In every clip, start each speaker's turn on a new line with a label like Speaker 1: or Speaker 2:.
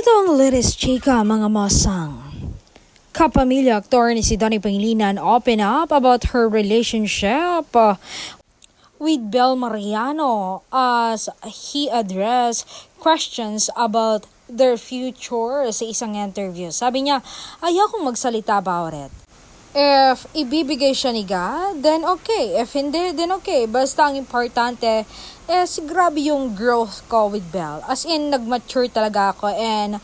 Speaker 1: Ito ang latest chika mga masang. Kapamilya aktor ni si Donnie Pangilinan open up about her relationship with Bel Mariano as he addressed questions about their future sa isang interview. Sabi niya, ayokong magsalita about it. If ibibigay siya ni God, then okay. If hindi, then okay. Basta ang importante is grabe yung growth ko with Belle. As in, nag-mature talaga ako and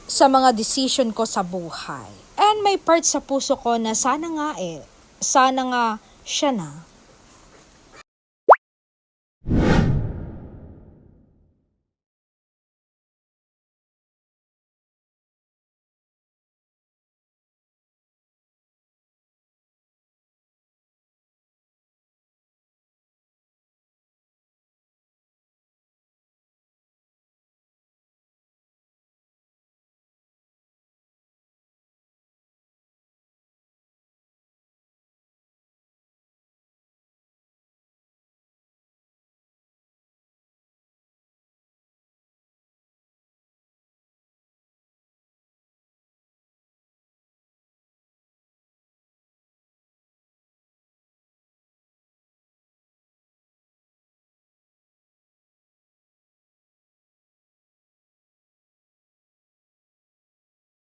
Speaker 1: sa mga decision ko sa buhay. And may part sa puso ko na sana nga siya na.